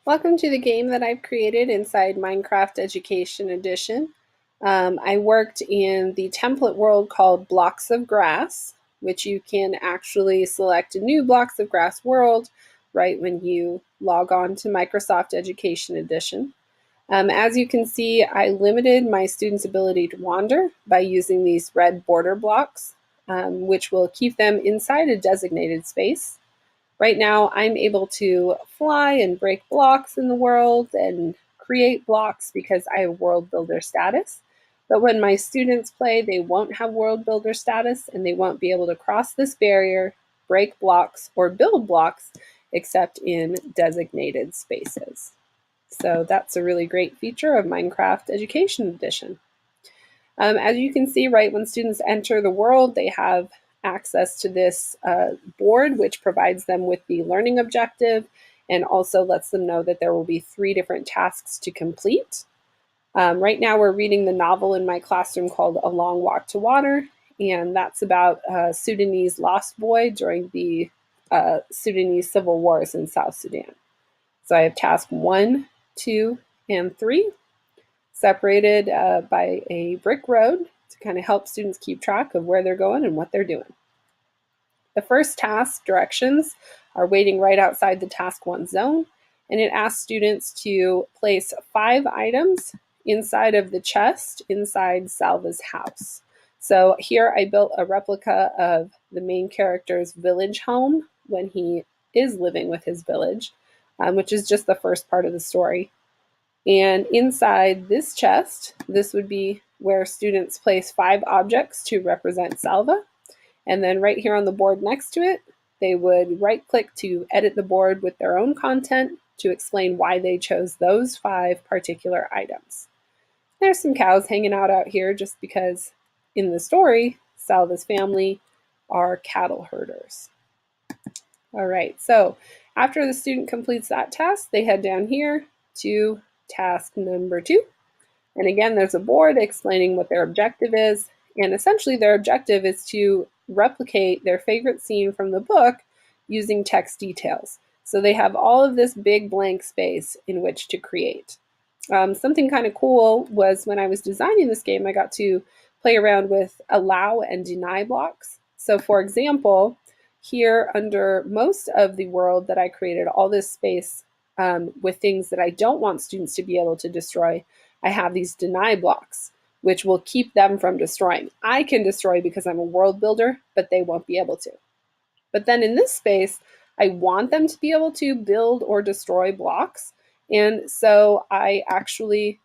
Welcome to the game that I've created inside Minecraft Education Edition. I worked in the template world called Blocks of Grass, which you can actually select a new Blocks of Grass world right when you log on to Microsoft Education Edition. As you can see, I limited my students' ability to wander by using these red border blocks, which will keep them inside a designated space. Right now, I'm able to fly and break blocks in the world and create blocks because I have world builder status. But when my students play, they won't have world builder status and they won't be able to cross this barrier, break blocks, or build blocks except in designated spaces. So that's a really great feature of Minecraft Education Edition. As you can see, right, when students enter the world, they have access to this board, which provides them with the learning objective and also lets them know that there will be 3 different tasks to complete. Right now, we're reading the novel in my classroom called A Long Walk to Water, and that's about a Sudanese lost boy during the Sudanese civil wars in South Sudan. So I have task 1, 2, and 3 separated by a brick road to kind of help students keep track of where they're going and what they're doing. The first task directions are waiting right outside the task 1 zone, and it asks students to place 5 items inside of the chest inside Salva's house. So here I built a replica of the main character's village home when he is living with his village, which is just the first part of the story. And inside this chest, this would be where students place 5 objects to represent Salva. And then right here on the board next to it, they would right-click to edit the board with their own content to explain why they chose those 5 particular items. There's some cows hanging out here just because in the story, Salva's family are cattle herders. All right, so after the student completes that task, they head down here to task number 2. And again, there's a board explaining what their objective is. And essentially their objective is to replicate their favorite scene from the book using text details. So they have all of this big blank space in which to create. Something kind of cool was when I was designing this game, I got to play around with allow and deny blocks. So for example, here under most of the world that I created, all this space with things that I don't want students to be able to destroy, I have these deny blocks, which will keep them from destroying. I can destroy because I'm a world builder, but they won't be able to. But then in this space, I want them to be able to build or destroy blocks. And so I actually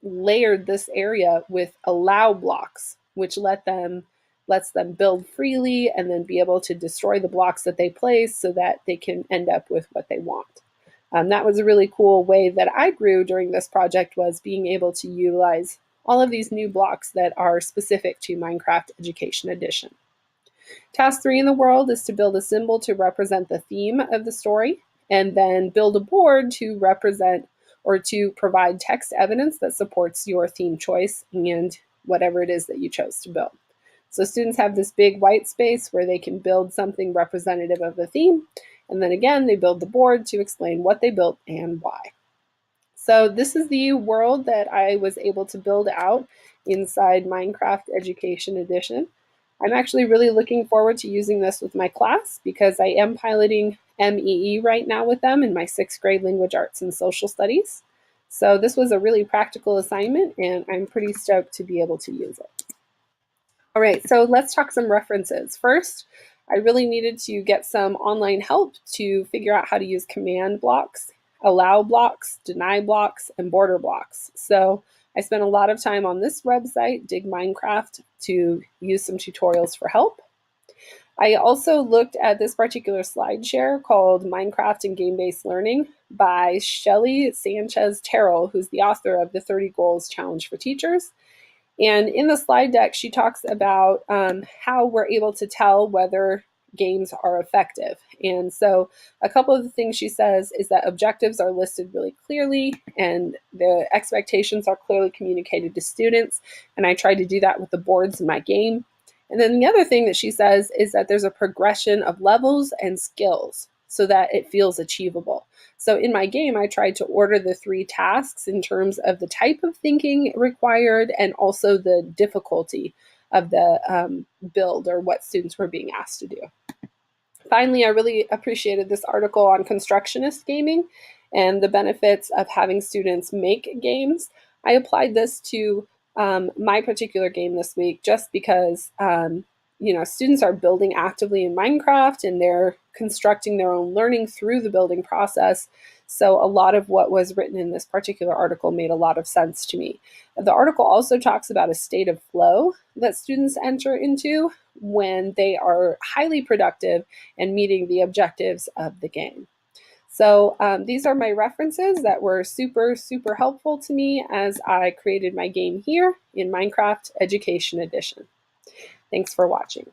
layered this area with allow blocks, which lets them build freely and then be able to destroy the blocks that they place so that they can end up with what they want. That was a really cool way that I grew during this project, was being able to utilize all of these new blocks that are specific to Minecraft Education Edition. Task 3 in the world is to build a symbol to represent the theme of the story, and then build a board to represent or to provide text evidence that supports your theme choice and whatever it is that you chose to build. So students have this big white space where they can build something representative of the theme, and then again, they build the board to explain what they built and why. So this is the world that I was able to build out inside Minecraft Education Edition. I'm actually really looking forward to using this with my class because I am piloting MEE right now with them in my 6th grade language arts and social studies. So this was a really practical assignment and I'm pretty stoked to be able to use it. All right, so let's talk some references. First, I really needed to get some online help to figure out how to use command blocks, allow blocks, deny blocks, and border blocks. So I spent a lot of time on this website, Dig Minecraft, to use some tutorials for help. I also looked at this particular slide share called Minecraft and Game-Based Learning by Shelly Sanchez Terrell, who's the author of the 30 Goals Challenge for Teachers. And in the slide deck, she talks about how we're able to tell whether games are effective. And so a couple of the things she says is that objectives are listed really clearly and the expectations are clearly communicated to students. And I try to do that with the boards in my game. And then the other thing that she says is that there's a progression of levels and skills. so that it feels achievable. So in my game, I tried to order the 3 tasks in terms of the type of thinking required and also the difficulty of the build or what students were being asked to do. Finally, I really appreciated this article on constructionist gaming and the benefits of having students make games. I applied this to my particular game this week just because students are building actively in Minecraft and they're constructing their own learning through the building process. So a lot of what was written in this particular article made a lot of sense to me. The article also talks about a state of flow that students enter into when they are highly productive and meeting the objectives of the game. So these are my references that were super, super helpful to me as I created my game here in Minecraft Education Edition. Thanks for watching.